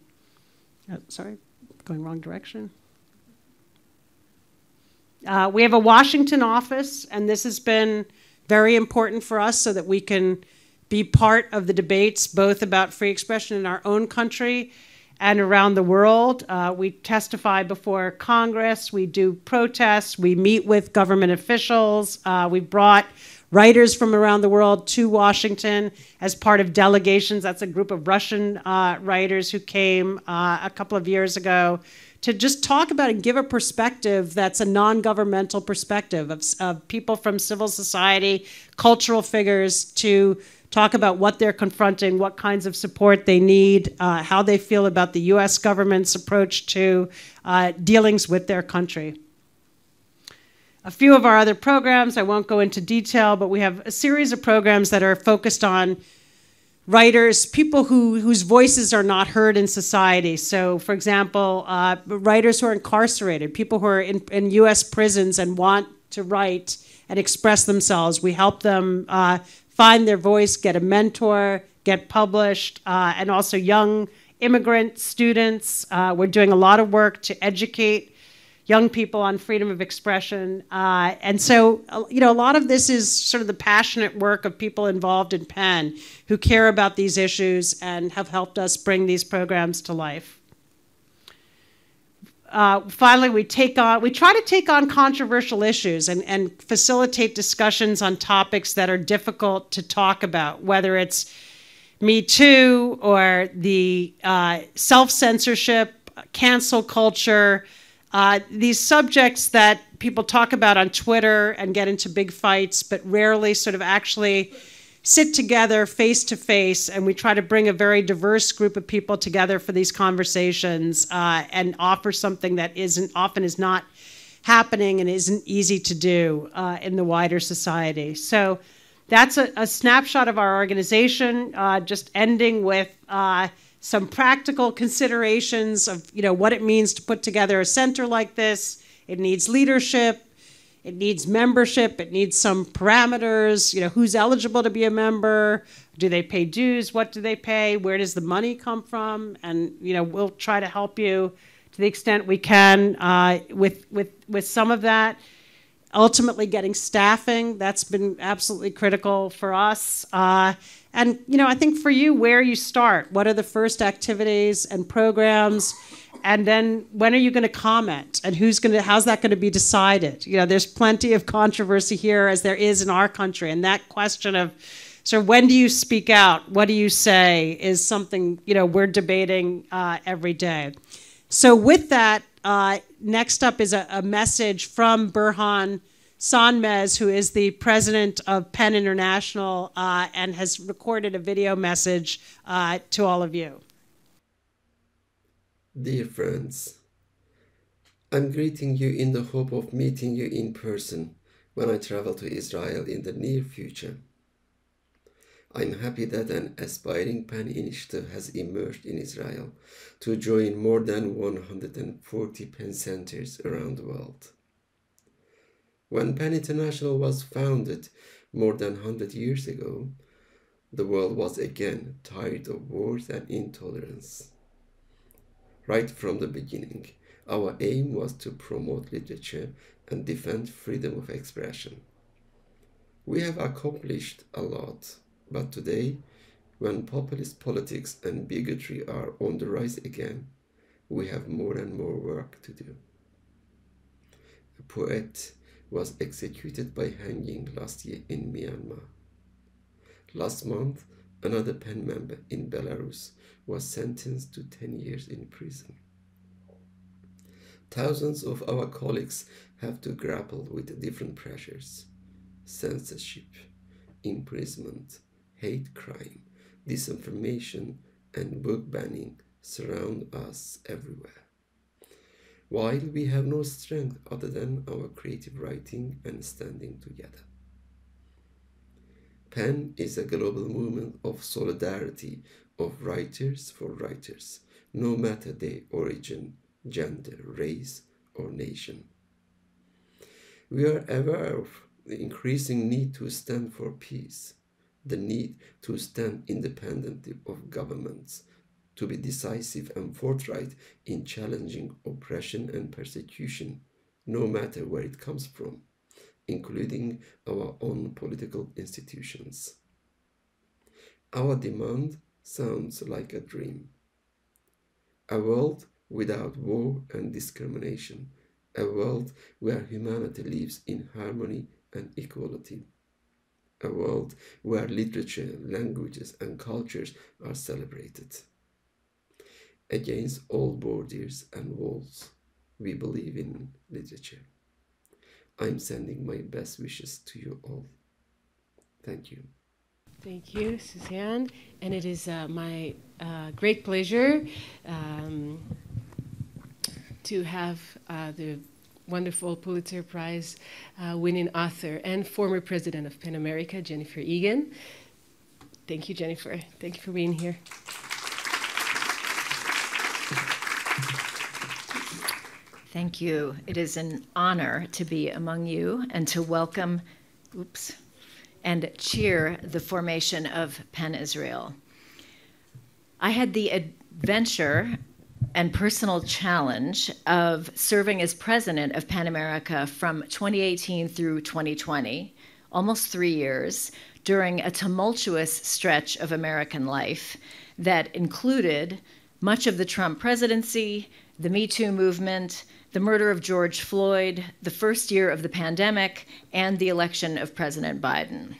Sorry, going wrong direction. We have a Washington office, and this has been very important for us so that we can be part of the debates both about free expression in our own country and around the world. We testify before Congress, we do protests, we meet with government officials. We brought writers from around the world to Washington as part of delegations. That's a group of Russian writers who came a couple of years ago to just talk about and give a perspective that's a non-governmental perspective of people from civil society, cultural figures, to talk about what they're confronting, what kinds of support they need, how they feel about the U.S. government's approach to dealings with their country. A few of our other programs, I won't go into detail, but we have a series of programs that are focused on writers, people whose voices are not heard in society. So, for example, writers who are incarcerated, people who are in U.S. prisons and want to write and express themselves. We help them find their voice, get a mentor, get published, and also young immigrant students. We're doing a lot of work to educate young people on freedom of expression. And so, a lot of this is sort of the passionate work of people involved in PEN who care about these issues and have helped us bring these programs to life. Finally, we try to take on controversial issues and facilitate discussions on topics that are difficult to talk about, whether it's Me Too or the self-censorship, cancel culture, these subjects that people talk about on Twitter and get into big fights, but rarely sort of actually sit together face to face, and we try to bring a very diverse group of people together for these conversations and offer something that often is not happening and isn't easy to do in the wider society. So that's a snapshot of our organization, just ending with some practical considerations of what it means to put together a center like this. It needs leadership. It needs membership. It needs some parameters. Who's eligible to be a member? Do they pay dues? What do they pay? Where does the money come from? And we'll try to help you to the extent we can with some of that. ultimately getting staffing. That's been absolutely critical for us. And, you know, I think for you, where you start, what are the first activities and programs, and then when are you going to comment, and how's that going to be decided? You know, there's plenty of controversy here, as there is in our country, and that question of, so when do you speak out, what do you say, is something, you know, we're debating every day. So with that, next up is a message from Burhan Sanmez, who is the president of PEN International and has recorded a video message to all of you. Dear friends, I'm greeting you in the hope of meeting you in person when I travel to Israel in the near future. I'm happy that an aspiring PEN initiative has emerged in Israel to join more than 140 PEN centers around the world. When PEN International was founded more than 100 years ago, the world was again tired of wars and intolerance. Right from the beginning, our aim was to promote literature and defend freedom of expression. We have accomplished a lot, but today, when populist politics and bigotry are on the rise again, we have more and more work to do. A poet was executed by hanging last year in Myanmar. Last month, another PEN member in Belarus was sentenced to 10 years in prison. Thousands of our colleagues have to grapple with different pressures: censorship, imprisonment, hate crime, disinformation, and book banning surround us everywhere. While we have no strength other than our creative writing and standing together. PEN is a global movement of solidarity of writers for writers, no matter their origin, gender, race, or nation. We are aware of the increasing need to stand for peace, the need to stand independently of governments, to be decisive and forthright in challenging oppression and persecution, no matter where it comes from, including our own political institutions. Our demand sounds like a dream. A world without war and discrimination, a world where humanity lives in harmony and equality, a world where literature, languages, and cultures are celebrated. Against all borders and walls, we believe in literature. I'm sending my best wishes to you all. Thank you. Thank you, Suzanne. And it is my great pleasure to have the wonderful Pulitzer Prize winning author and former president of PEN America, Jennifer Egan. Thank you, Jennifer. Thank you for being here. Thank you. It is an honor to be among you and to welcome, and cheer the formation of PEN Israel. I had the adventure and personal challenge of serving as president of PEN America from 2018 through 2020, almost 3 years, during a tumultuous stretch of American life that included much of the Trump presidency, the Me Too movement, the murder of George Floyd, the first year of the pandemic, and the election of President Biden.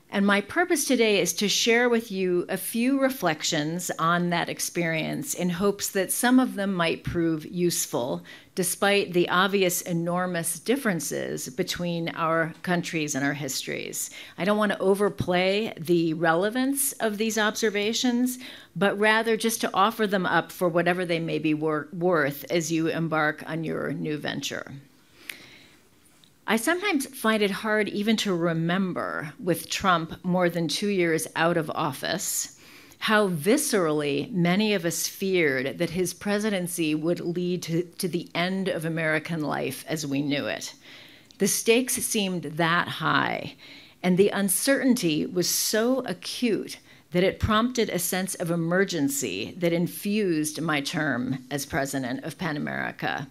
And my purpose today is to share with you a few reflections on that experience in hopes that some of them might prove useful, despite the obvious enormous differences between our countries and our histories. I don't want to overplay the relevance of these observations, but rather just to offer them up for whatever they may be worth as you embark on your new venture. I sometimes find it hard even to remember, with Trump more than 2 years out of office, how viscerally many of us feared that his presidency would lead to the end of American life as we knew it. The stakes seemed that high, and the uncertainty was so acute that it prompted a sense of emergency that infused my term as president of PEN America.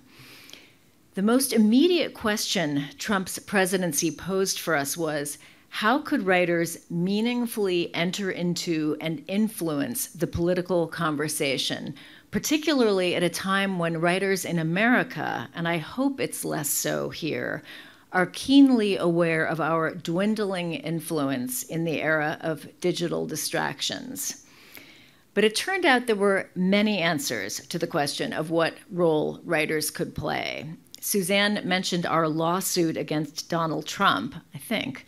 The most immediate question Trump's presidency posed for us was, how could writers meaningfully enter into and influence the political conversation, particularly at a time when writers in America, and I hope it's less so here, are keenly aware of our dwindling influence in the era of digital distractions? But it turned out there were many answers to the question of what role writers could play. Suzanne mentioned our lawsuit against Donald Trump, I think,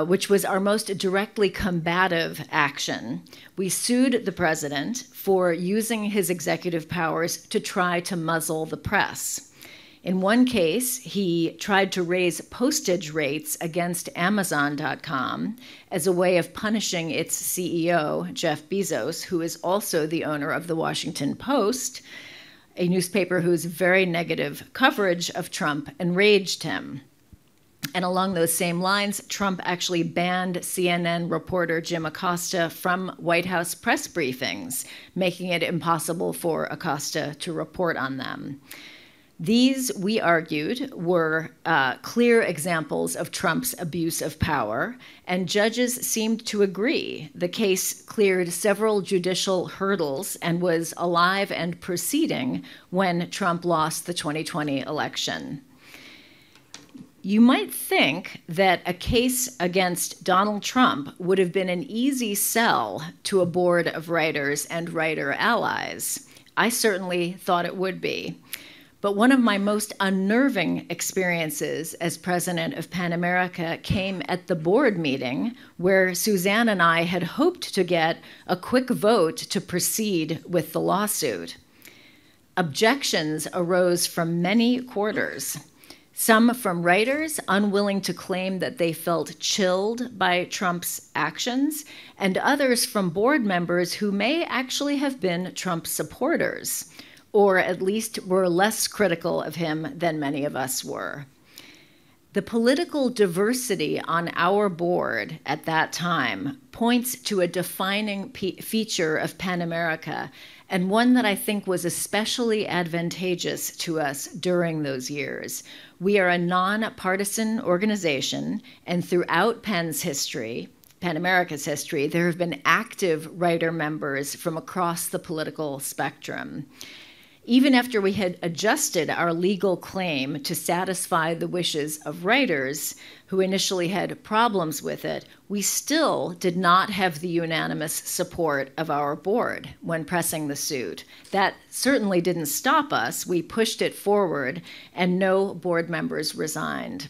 which was our most directly combative action. We sued the president for using his executive powers to try to muzzle the press. In one case, he tried to raise postage rates against Amazon.com as a way of punishing its CEO, Jeff Bezos, who is also the owner of the Washington Post, a newspaper whose very negative coverage of Trump enraged him. And along those same lines, Trump actually banned CNN reporter Jim Acosta from White House press briefings, making it impossible for Acosta to report on them. These, we argued, were clear examples of Trump's abuse of power, and judges seemed to agree. The case cleared several judicial hurdles and was alive and proceeding when Trump lost the 2020 election. You might think that a case against Donald Trump would have been an easy sell to a board of writers and writer allies. I certainly thought it would be. But one of my most unnerving experiences as president of PEN America came at the board meeting where Suzanne and I had hoped to get a quick vote to proceed with the lawsuit. Objections arose from many quarters. Some from writers unwilling to claim that they felt chilled by Trump's actions, and others from board members who may actually have been Trump supporters, or at least were less critical of him than many of us were. The political diversity on our board at that time points to a defining feature of PEN America, and one that I think was especially advantageous to us during those years. We are a nonpartisan organization, and throughout PEN's history, PEN America's history, there have been active writer members from across the political spectrum. Even after we had adjusted our legal claim to satisfy the wishes of writers who initially had problems with it, we still did not have the unanimous support of our board when pressing the suit. That certainly didn't stop us. We pushed it forward, and no board members resigned.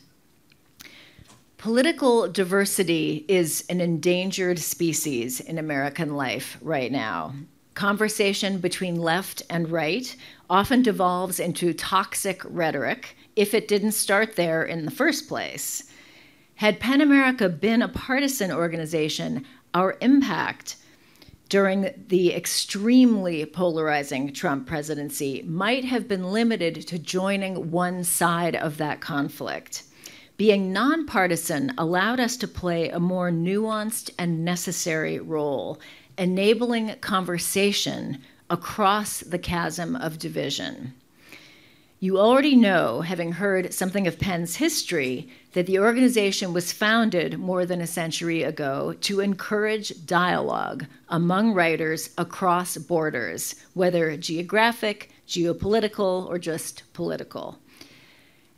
Political diversity is an endangered species in American life right now. Conversation between left and right often devolves into toxic rhetoric if it didn't start there in the first place. Had PEN America been a partisan organization, our impact during the extremely polarizing Trump presidency might have been limited to joining one side of that conflict. Being nonpartisan allowed us to play a more nuanced and necessary role, enabling conversation across the chasm of division. You already know, having heard something of PEN's history, that the organization was founded more than a century ago to encourage dialogue among writers across borders, whether geographic, geopolitical, or just political.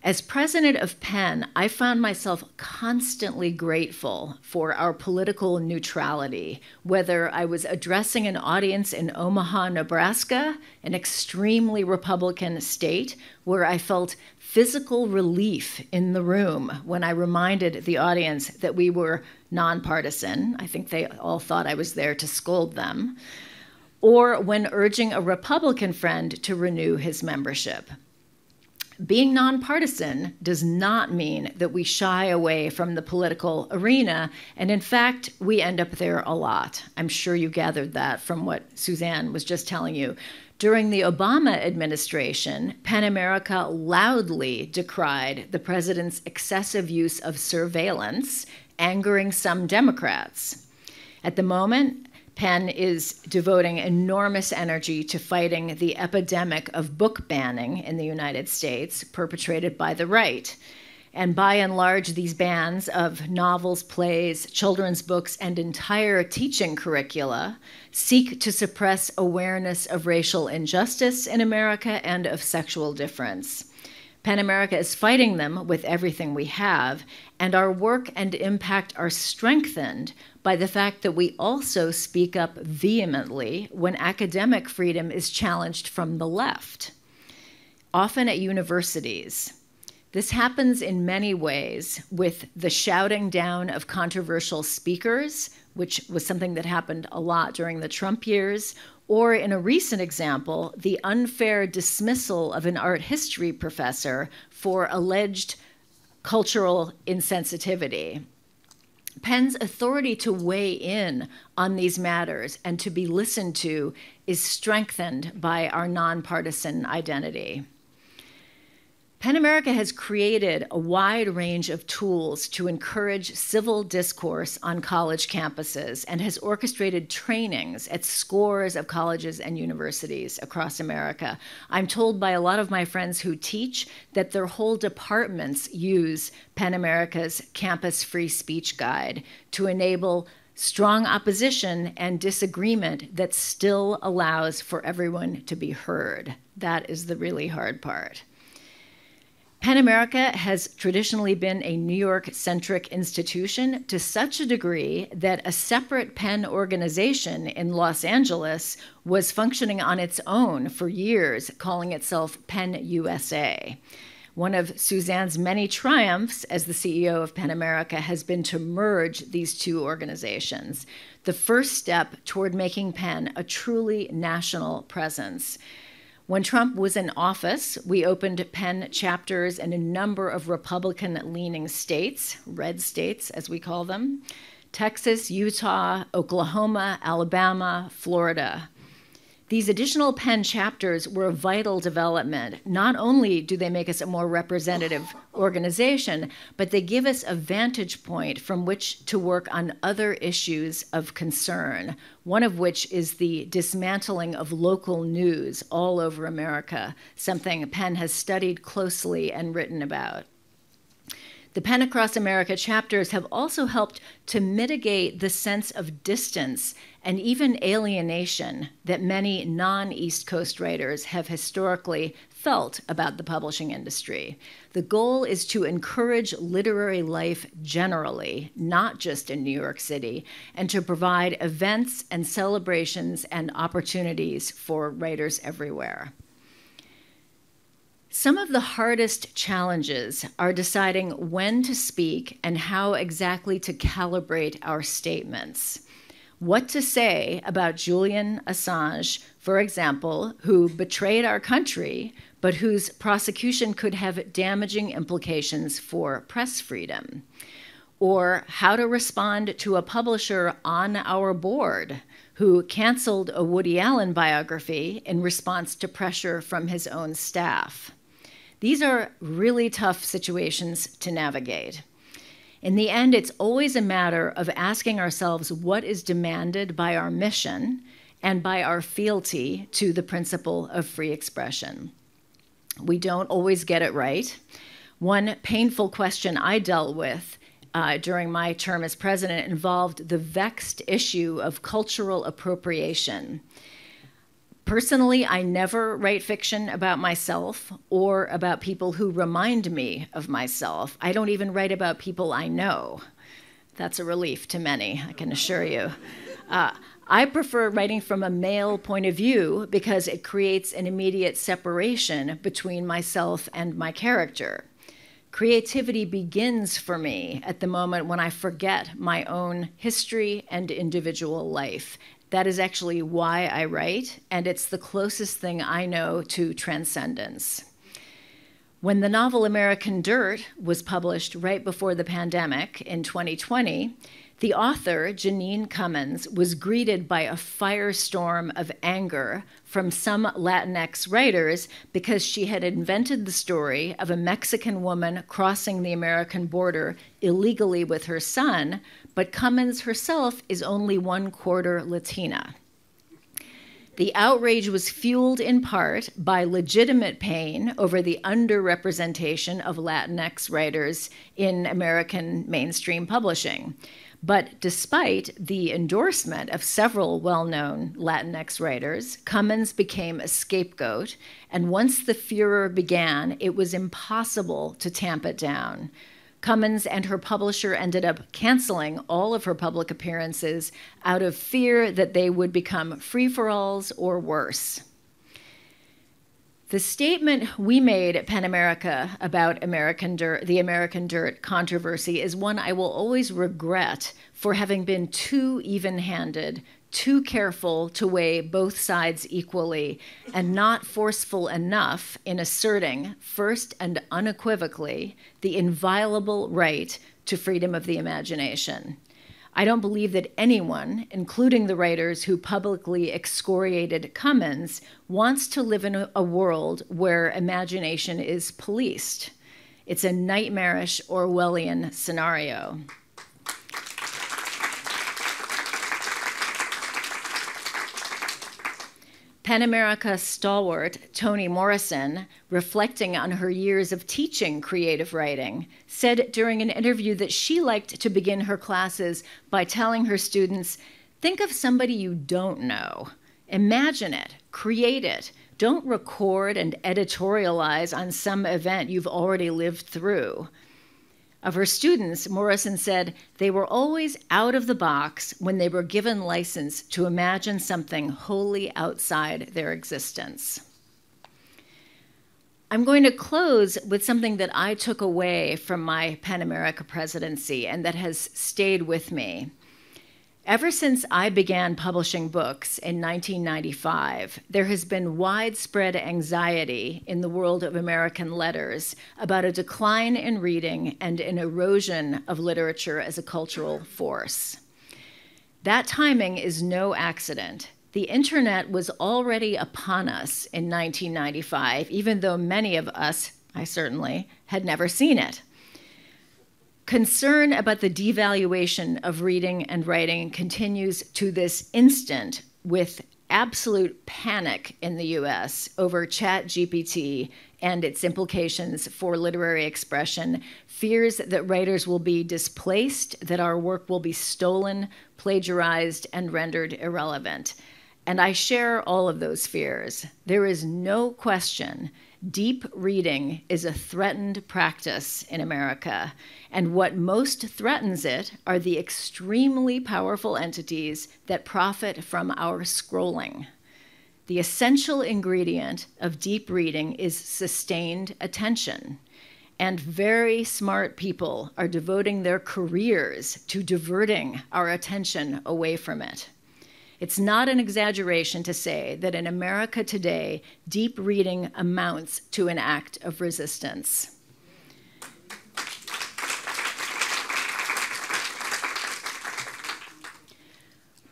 As president of PEN, I found myself constantly grateful for our political neutrality, whether I was addressing an audience in Omaha, Nebraska, an extremely Republican state, where I felt physical relief in the room when I reminded the audience that we were nonpartisan. I think they all thought I was there to scold them. Or when urging a Republican friend to renew his membership. Being nonpartisan does not mean that we shy away from the political arena, and in fact, we end up there a lot. I'm sure you gathered that from what Suzanne was just telling you. During the Obama administration, PEN America loudly decried the president's excessive use of surveillance, angering some Democrats. At the moment, PEN is devoting enormous energy to fighting the epidemic of book banning in the United States perpetrated by the right. And by and large, these bans of novels, plays, children's books, and entire teaching curricula seek to suppress awareness of racial injustice in America and of sexual difference. PEN America is fighting them with everything we have, and our work and impact are strengthened by the fact that we also speak up vehemently when academic freedom is challenged from the left, often at universities. This happens in many ways with the shouting down of controversial speakers, which was something that happened a lot during the Trump years, or in a recent example, the unfair dismissal of an art history professor for alleged cultural insensitivity. PEN's authority to weigh in on these matters and to be listened to is strengthened by our nonpartisan identity. PEN America has created a wide range of tools to encourage civil discourse on college campuses and has orchestrated trainings at scores of colleges and universities across America. I'm told by a lot of my friends who teach that their whole departments use PEN America's Campus Free Speech Guide to enable strong opposition and disagreement that still allows for everyone to be heard. That is the really hard part. PEN America has traditionally been a New York-centric institution to such a degree that a separate PEN organization in Los Angeles was functioning on its own for years, calling itself PEN USA. One of Suzanne's many triumphs as the CEO of PEN America has been to merge these two organizations, the first step toward making PEN a truly national presence. When Trump was in office, we opened PEN chapters in a number of Republican-leaning states, red states as we call them, Texas, Utah, Oklahoma, Alabama, Florida. These additional PEN chapters were a vital development. Not only do they make us a more representative organization, but they give us a vantage point from which to work on other issues of concern, one of which is the dismantling of local news all over America, something PEN has studied closely and written about. The PEN Across America chapters have also helped to mitigate the sense of distance and even alienation that many non-East Coast writers have historically felt about the publishing industry. The goal is to encourage literary life generally, not just in New York City, and to provide events and celebrations and opportunities for writers everywhere. Some of the hardest challenges are deciding when to speak and how exactly to calibrate our statements. What to say about Julian Assange, for example, who betrayed our country, but whose prosecution could have damaging implications for press freedom. Or how to respond to a publisher on our board who canceled a Woody Allen biography in response to pressure from his own staff. These are really tough situations to navigate. In the end, it's always a matter of asking ourselves what is demanded by our mission and by our fealty to the principle of free expression. We don't always get it right. One painful question I dealt with during my term as president involved the vexed issue of cultural appropriation. Personally, I never write fiction about myself or about people who remind me of myself. I don't even write about people I know. That's a relief to many, I can assure you. I prefer writing from a male point of view because it creates an immediate separation between myself and my character. Creativity begins for me at the moment when I forget my own history and individual life. That is actually why I write, and it's the closest thing I know to transcendence. When the novel American Dirt was published right before the pandemic in 2020, the author, Janine Cummins, was greeted by a firestorm of anger from some Latinx writers because she had invented the story of a Mexican woman crossing the American border illegally with her son, but Cummins herself is only 1/4 Latina. The outrage was fueled in part by legitimate pain over the underrepresentation of Latinx writers in American mainstream publishing. But despite the endorsement of several well-known Latinx writers, Cummins became a scapegoat, and once the furor began, it was impossible to tamp it down. Cummins and her publisher ended up canceling all of her public appearances out of fear that they would become free-for-alls or worse. The statement we made at PEN America about the American Dirt controversy is one I will always regret for having been too even-handed, too careful to weigh both sides equally, and not forceful enough in asserting, first and unequivocally, the inviolable right to freedom of the imagination. I don't believe that anyone, including the writers who publicly excoriated Cummins, wants to live in a world where imagination is policed. It's a nightmarish Orwellian scenario. PEN America stalwart Toni Morrison, reflecting on her years of teaching creative writing, said during an interview that she liked to begin her classes by telling her students, think of somebody you don't know. Imagine it, create it. Don't record and editorialize on some event you've already lived through. Of her students, Morrison said they were always out of the box when they were given license to imagine something wholly outside their existence. I'm going to close with something that I took away from my PEN America presidency and that has stayed with me. Ever since I began publishing books in 1995, there has been widespread anxiety in the world of American letters about a decline in reading and an erosion of literature as a cultural force. That timing is no accident. The internet was already upon us in 1995, even though many of us, I certainly, had never seen it. Concern about the devaluation of reading and writing continues to this instant with absolute panic in the US over ChatGPT and its implications for literary expression, fears that writers will be displaced, that our work will be stolen, plagiarized, and rendered irrelevant. And I share all of those fears. There is no question deep reading is a threatened practice in America, and what most threatens it are the extremely powerful entities that profit from our scrolling. The essential ingredient of deep reading is sustained attention, and very smart people are devoting their careers to diverting our attention away from it. It's not an exaggeration to say that in America today, deep reading amounts to an act of resistance.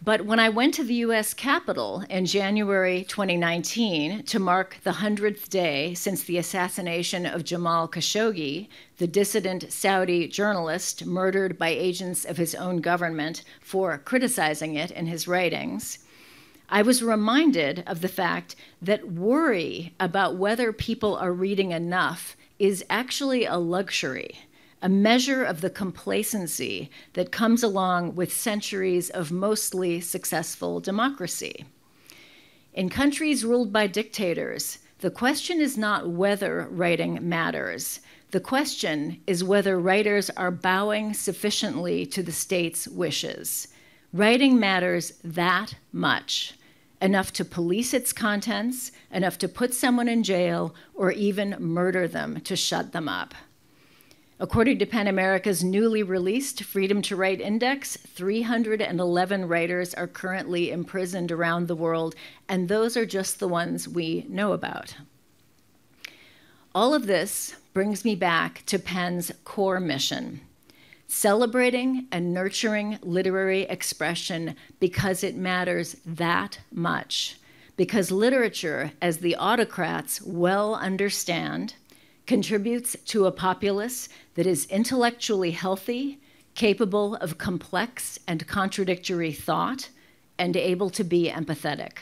But when I went to the US Capitol in January 2019 to mark the 100th day since the assassination of Jamal Khashoggi, the dissident Saudi journalist murdered by agents of his own government for criticizing it in his writings, I was reminded of the fact that worry about whether people are reading enough is actually a luxury, a measure of the complacency that comes along with centuries of mostly successful democracy. In countries ruled by dictators, the question is not whether writing matters. The question is whether writers are bowing sufficiently to the state's wishes. Writing matters that much, enough to police its contents, enough to put someone in jail, or even murder them to shut them up. According to PEN America's newly released Freedom to Write Index, 311 writers are currently imprisoned around the world, and those are just the ones we know about. All of this brings me back to PEN's core mission: celebrating and nurturing literary expression because it matters that much, because literature, as the autocrats well understand, contributes to a populace that is intellectually healthy, capable of complex and contradictory thought, and able to be empathetic.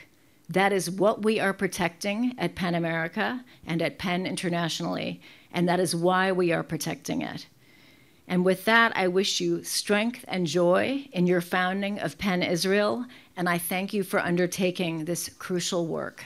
That is what we are protecting at PEN America and at PEN internationally, and that is why we are protecting it. And with that, I wish you strength and joy in your founding of PEN Israel, and I thank you for undertaking this crucial work.